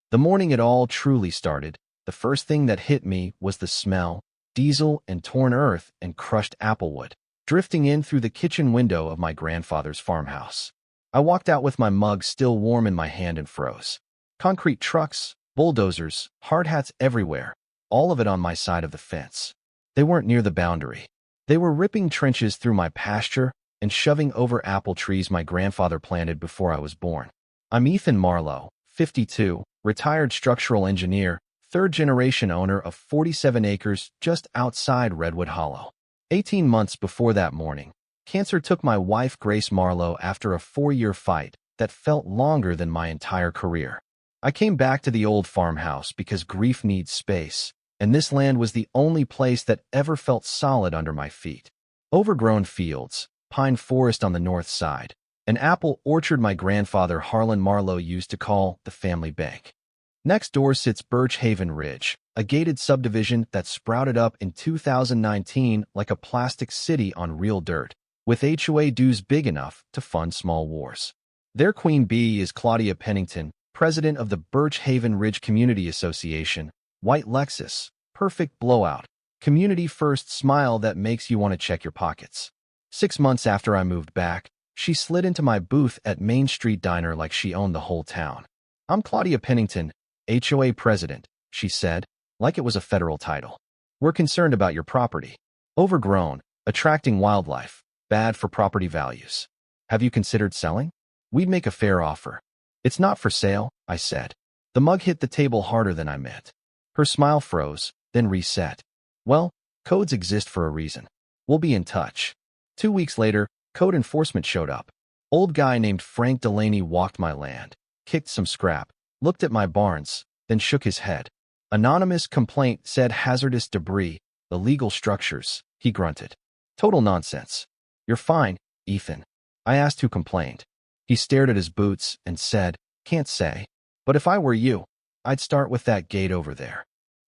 The morning it all truly started, the first thing that hit me was the smell, diesel and torn earth and crushed applewood, drifting in through the kitchen window of my grandfather's farmhouse. I walked out with my mug still warm in my hand and froze. Concrete trucks, bulldozers, hard hats everywhere, all of it on my side of the fence. They weren't near the boundary. They were ripping trenches through my pasture and shoving over apple trees my grandfather planted before I was born. I'm Ethan Marlowe, 52, retired structural engineer, third-generation owner of 47 acres just outside Redwood Hollow. 18 months before that morning, cancer took my wife Grace Marlowe after a 4-year fight that felt longer than my entire career. I came back to the old farmhouse because grief needs space, and this land was the only place that ever felt solid under my feet. Overgrown fields, pine forest on the north side, an apple orchard my grandfather Harlan Marlowe used to call the family bank. Next door sits Birch Haven Ridge, a gated subdivision that sprouted up in 2019 like a plastic city on real dirt, with HOA dues big enough to fund small wars. Their queen bee is Claudia Pennington, president of the Birch Haven Ridge Community Association, white Lexus, perfect blowout, community-first smile that makes you want to check your pockets. 6 months after I moved back, she slid into my booth at Main Street Diner like she owned the whole town. "I'm Claudia Pennington, HOA president," she said, like it was a federal title. "We're concerned about your property. Overgrown, attracting wildlife, bad for property values. Have you considered selling? We'd make a fair offer." "It's not for sale," I said. The mug hit the table harder than I meant. Her smile froze, then reset. "Well, codes exist for a reason. We'll be in touch." 2 weeks later, code enforcement showed up. Old guy named Frank Delaney walked my land, kicked some scrap, looked at my barns, then shook his head. "Anonymous complaint said hazardous debris, illegal structures," he grunted. "Total nonsense." "You're fine, Ethan." I asked who complained. He stared at his boots and said, "Can't say. But if I were you, I'd start with that gate over there."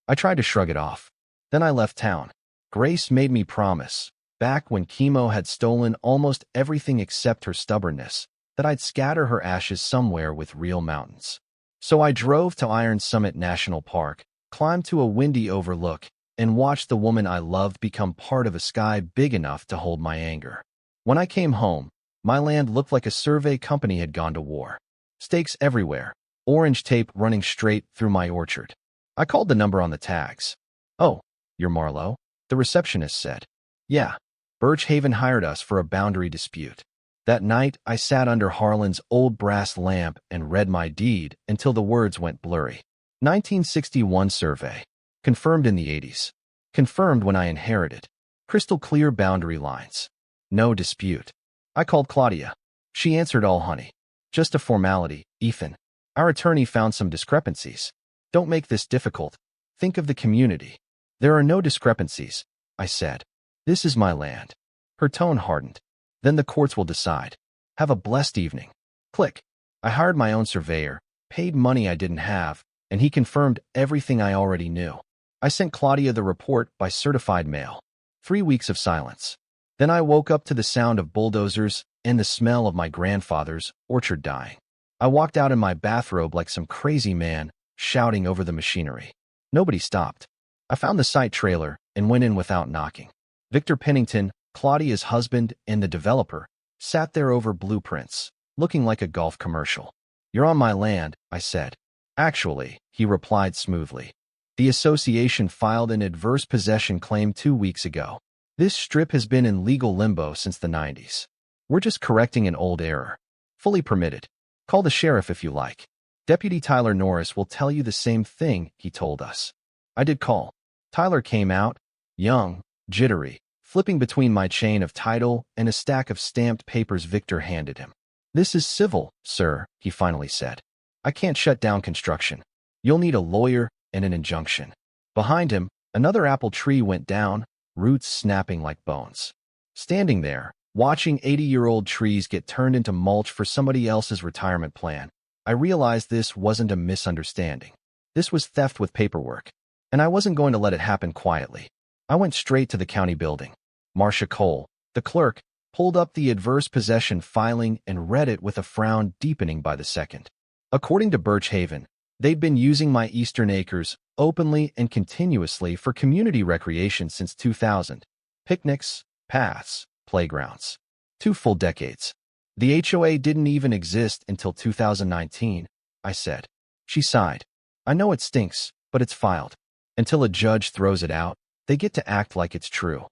I tried to shrug it off. Then I left town. Grace made me promise, back when chemo had stolen almost everything except her stubbornness, that I'd scatter her ashes somewhere with real mountains. So I drove to Iron Summit National Park, climbed to a windy overlook, and watched the woman I loved become part of a sky big enough to hold my anger. When I came home, my land looked like a survey company had gone to war. Stakes everywhere, orange tape running straight through my orchard. I called the number on the tags. "Oh, you're Marlowe?" the receptionist said. "Yeah, Birch Haven hired us for a boundary dispute." That night, I sat under Harlan's old brass lamp and read my deed until the words went blurry. 1961 survey. Confirmed in the 80s. Confirmed when I inherited. Crystal clear boundary lines. No dispute. I called Claudia. She answered all honey. "Just a formality, Ethan. Our attorney found some discrepancies. Don't make this difficult. Think of the community." "There are no discrepancies," I said. "This is my land." Her tone hardened. "Then the courts will decide. Have a blessed evening." Click. I hired my own surveyor, paid money I didn't have, and he confirmed everything I already knew. I sent Claudia the report by certified mail. 3 weeks of silence. Then I woke up to the sound of bulldozers and the smell of my grandfather's orchard dying. I walked out in my bathrobe like some crazy man, shouting over the machinery. Nobody stopped. I found the site trailer and went in without knocking. Victor Pennington, Claudia's husband and the developer, sat there over blueprints, looking like a golf commercial. "You're on my land," I said. "Actually," he replied smoothly. "The association filed an adverse possession claim 2 weeks ago. This strip has been in legal limbo since the 90s. We're just correcting an old error. Fully permitted. Call the sheriff if you like. Deputy Tyler Norris will tell you the same thing," he told us. I did call. Tyler came out, young, jittery, flipping between my chain of title and a stack of stamped papers Victor handed him. "This is civil, sir," he finally said. "I can't shut down construction. You'll need a lawyer and an injunction." Behind him, another apple tree went down, roots snapping like bones. Standing there, watching 80-year-old trees get turned into mulch for somebody else's retirement plan, I realized this wasn't a misunderstanding. This was theft with paperwork, and I wasn't going to let it happen quietly. I went straight to the county building. Marcia Cole, the clerk, pulled up the adverse possession filing and read it with a frown deepening by the second. According to Birch Haven, They'd been using my eastern acres openly and continuously for community recreation since 2000. Picnics, paths, playgrounds. 2 full decades. The HOA didn't even exist until 2019, I said. She sighed. I know it stinks, but it's filed. Until a judge throws it out, they get to act like it's true.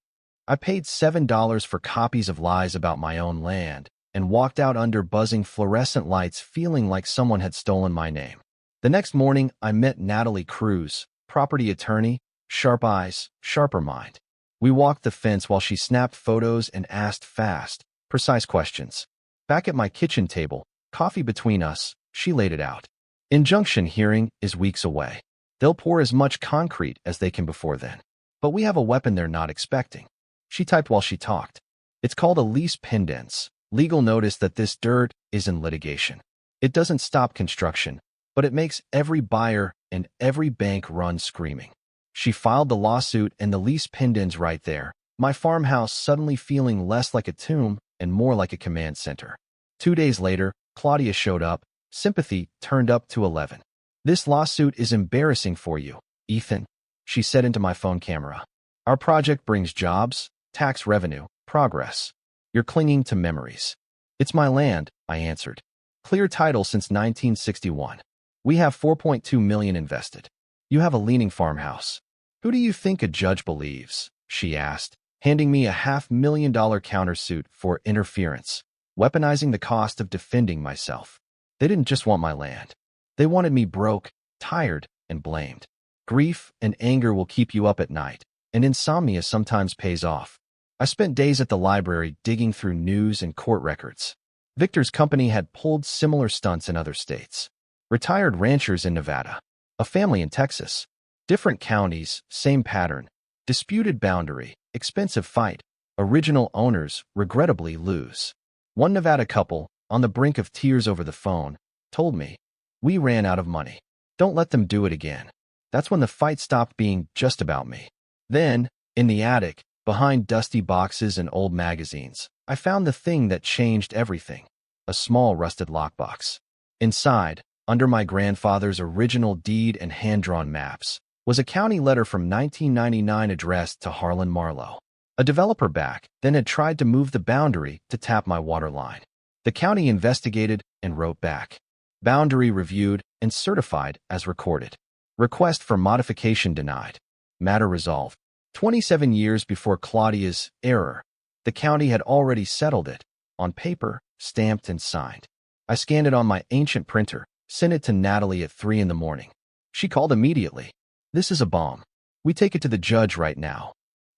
I paid $7 for copies of lies about my own land and walked out under buzzing fluorescent lights feeling like someone had stolen my name. The next morning, I met Natalie Cruz, property attorney, sharp eyes, sharper mind. We walked the fence while she snapped photos and asked fast, precise questions. Back at my kitchen table, coffee between us, she laid it out. Injunction hearing is weeks away. They'll pour as much concrete as they can before then. But we have a weapon they're not expecting. She typed while she talked. It's called a lease pendens, legal notice that this dirt is in litigation. It doesn't stop construction, but it makes every buyer and every bank run screaming. She filed the lawsuit and the lease pendens right there, my farmhouse suddenly feeling less like a tomb and more like a command center. 2 days later, Claudia showed up, sympathy turned up to 11. This lawsuit is embarrassing for you, Ethan, she said into my phone camera. Our project brings jobs, tax revenue, progress. You're clinging to memories. It's my land, I answered. Clear title since 1961. We have $4.2 million invested. You have a leaning farmhouse. Who do you think a judge believes? She asked, handing me a $500,000 countersuit for interference, weaponizing the cost of defending myself. They didn't just want my land. They wanted me broke, tired, and blamed. Grief and anger will keep you up at night, and insomnia sometimes pays off. I spent days at the library digging through news and court records. Victor's company had pulled similar stunts in other states. Retired ranchers in Nevada. A family in Texas. Different counties, same pattern. Disputed boundary, expensive fight. Original owners regrettably lose. One Nevada couple, on the brink of tears over the phone, told me, "We ran out of money. Don't let them do it again." That's when the fight stopped being just about me. Then, in the attic, behind dusty boxes and old magazines, I found the thing that changed everything. A small rusted lockbox. Inside, under my grandfather's original deed and hand-drawn maps, was a county letter from 1999 addressed to Harlan Marlowe. A developer back then had tried to move the boundary to tap my water line. The county investigated and wrote back. Boundary reviewed and certified as recorded. Request for modification denied. Matter resolved. 27 years before Claudia's error, the county had already settled it, on paper, stamped and signed. I scanned it on my ancient printer, sent it to Natalie at 3 in the morning. She called immediately. "This is a bomb. We take it to the judge right now."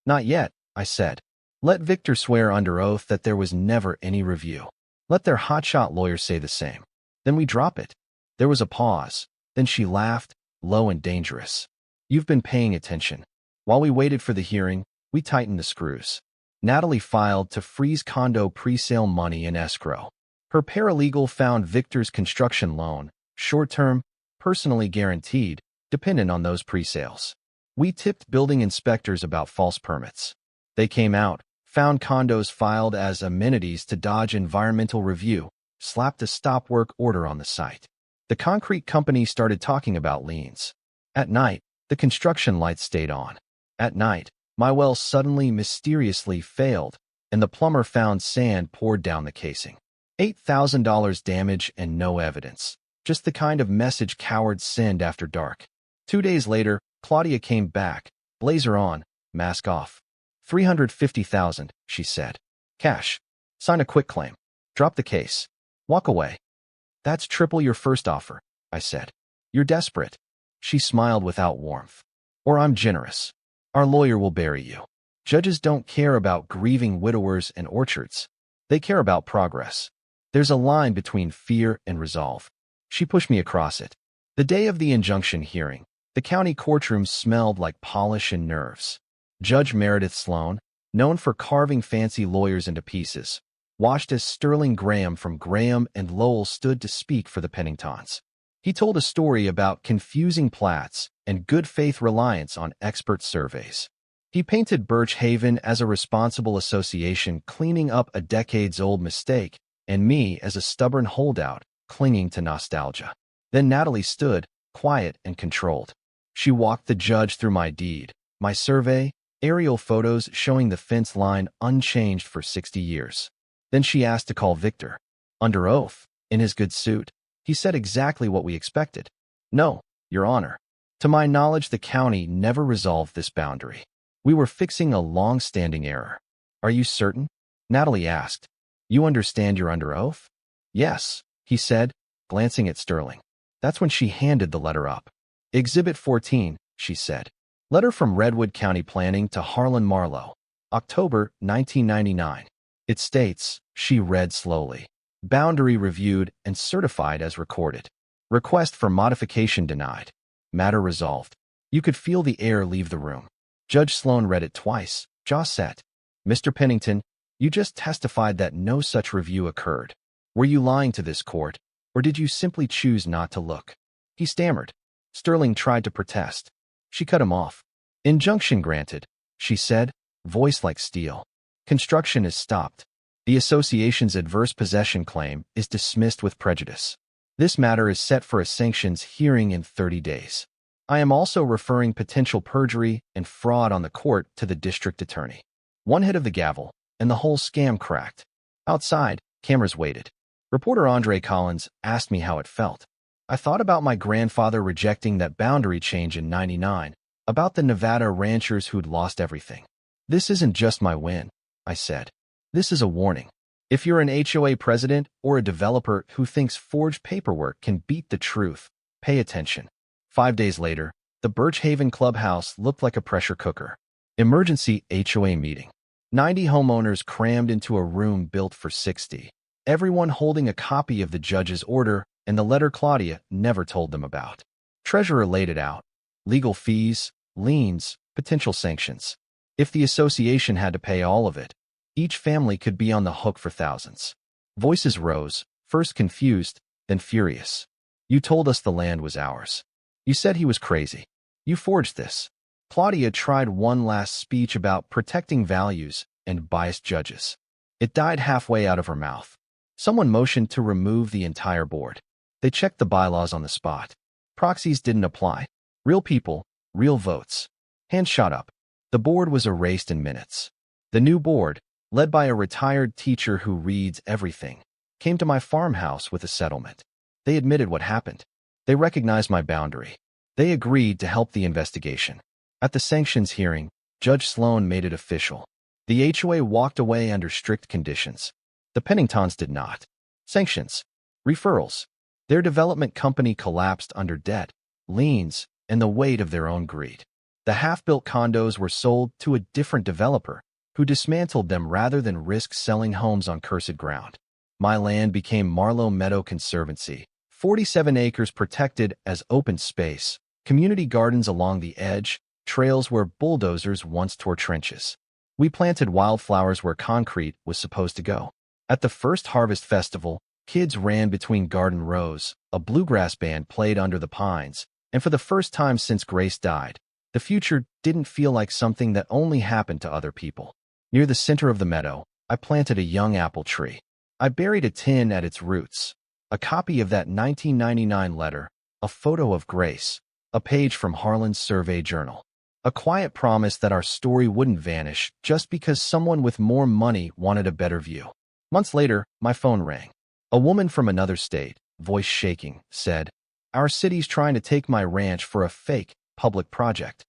"Not yet," I said. "Let Victor swear under oath that there was never any review. Let their hotshot lawyer say the same. Then we drop it." There was a pause. Then she laughed, low and dangerous. "You've been paying attention." While we waited for the hearing, we tightened the screws. Natalie filed to freeze condo pre-sale money in escrow. Her paralegal found Victor's construction loan, short-term, personally guaranteed, dependent on those pre-sales. We tipped building inspectors about false permits. They came out, found condos filed as amenities to dodge environmental review, slapped a stop work order on the site. The concrete company started talking about liens. At night, the construction lights stayed on. At night, my well suddenly mysteriously failed, and the plumber found sand poured down the casing. $8,000 damage and no evidence. Just the kind of message cowards send after dark. 2 days later, Claudia came back, blazer on, mask off. $350,000, she said. Cash. Sign a quitclaim. Drop the case. Walk away. "That's triple your first offer," I said. "You're desperate." She smiled without warmth. "Or I'm generous. Our lawyer will bury you." Judges don't care about grieving widowers and orchards. They care about progress. There's a line between fear and resolve. She pushed me across it. The day of the injunction hearing, the county courtroom smelled like polish and nerves. Judge Meredith Sloan, known for carving fancy lawyers into pieces, washed as Sterling Graham from Graham and Lowell stood to speak for the Penningtons. He told a story about confusing plats and good faith reliance on expert surveys. He painted Birch Haven as a responsible association cleaning up a decades-old mistake, and me as a stubborn holdout clinging to nostalgia. Then Natalie stood, quiet and controlled. She walked the judge through my deed, my survey, aerial photos showing the fence line unchanged for 60 years. Then she asked to call Victor. Under oath, in his good suit, he said exactly what we expected. No, Your Honor. To my knowledge, the county never resolved this boundary. We were fixing a long-standing error. Are you certain? Natalie asked. You understand you're under oath? Yes, he said, glancing at Sterling. That's when she handed the letter up. Exhibit 14, she said. Letter from Redwood County Planning to Harlan Marlowe. October 1999. It states, she read slowly. Boundary reviewed and certified as recorded. Request for modification denied. Matter resolved. You could feel the air leave the room. Judge Sloan read it twice, jaw set. Mr. Pennington, you just testified that no such review occurred. Were you lying to this court, or did you simply choose not to look? He stammered. Sterling tried to protest. She cut him off. Injunction granted, she said, voice like steel. Construction is stopped. The association's adverse possession claim is dismissed with prejudice. This matter is set for a sanctions hearing in 30 days. I am also referring potential perjury and fraud on the court to the district attorney. One hit of the gavel, and the whole scam cracked. Outside, cameras waited. Reporter Andre Collins asked me how it felt. I thought about my grandfather rejecting that boundary change in '99, about the Nevada ranchers who'd lost everything. This isn't just my win, I said. This is a warning. If you're an HOA president or a developer who thinks forged paperwork can beat the truth, pay attention. 5 days later, the Birch Haven clubhouse looked like a pressure cooker. Emergency HOA meeting. 90 homeowners crammed into a room built for 60. Everyone holding a copy of the judge's order and the letter Claudia never told them about. Treasurer laid it out. Legal fees, liens, potential sanctions. If the association had to pay all of it, each family could be on the hook for thousands. Voices rose, first confused, then furious. You told us the land was ours. You said he was crazy. You forged this. Claudia tried one last speech about protecting values and biased judges. It died halfway out of her mouth. Someone motioned to remove the entire board. They checked the bylaws on the spot. Proxies didn't apply. Real people, real votes. Hands shot up. The board was erased in minutes. The new board, led by a retired teacher who reads everything, came to my farmhouse with a settlement. They admitted what happened. They recognized my boundary. They agreed to help the investigation. At the sanctions hearing, Judge Sloan made it official. The HOA walked away under strict conditions. The Penningtons did not. Sanctions. Referrals. Their development company collapsed under debt, liens, and the weight of their own greed. The half-built condos were sold to a different developer, who dismantled them rather than risk selling homes on cursed ground. My land became Marlowe Meadow Conservancy, 47 acres protected as open space, community gardens along the edge, trails where bulldozers once tore trenches. We planted wildflowers where concrete was supposed to go. At the first harvest festival, kids ran between garden rows, a bluegrass band played under the pines, and for the first time since Grace died, the future didn't feel like something that only happened to other people. Near the center of the meadow, I planted a young apple tree. I buried a tin at its roots, a copy of that 1999 letter, a photo of Grace, a page from Harlan's survey journal. A quiet promise that our story wouldn't vanish just because someone with more money wanted a better view. Months later, my phone rang. A woman from another state, voice shaking, said, "Our city's trying to take my ranch for a fake, public project.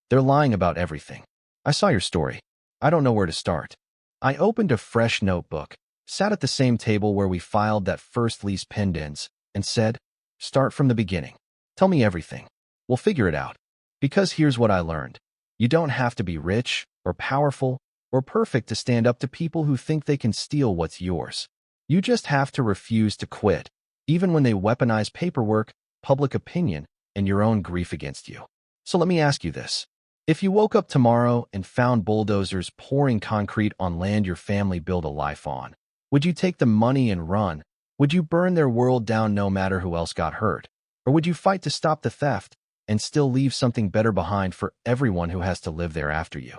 They're lying about everything. I saw your story. I don't know where to start." I opened a fresh notebook, sat at the same table where we filed that first lease pendants, and said, "Start from the beginning. Tell me everything. We'll figure it out. Because here's what I learned. You don't have to be rich, or powerful, or perfect to stand up to people who think they can steal what's yours. You just have to refuse to quit, even when they weaponize paperwork, public opinion, and your own grief against you." So let me ask you this. If you woke up tomorrow and found bulldozers pouring concrete on land your family built a life on, would you take the money and run? Would you burn their world down no matter who else got hurt? Or would you fight to stop the theft and still leave something better behind for everyone who has to live there after you?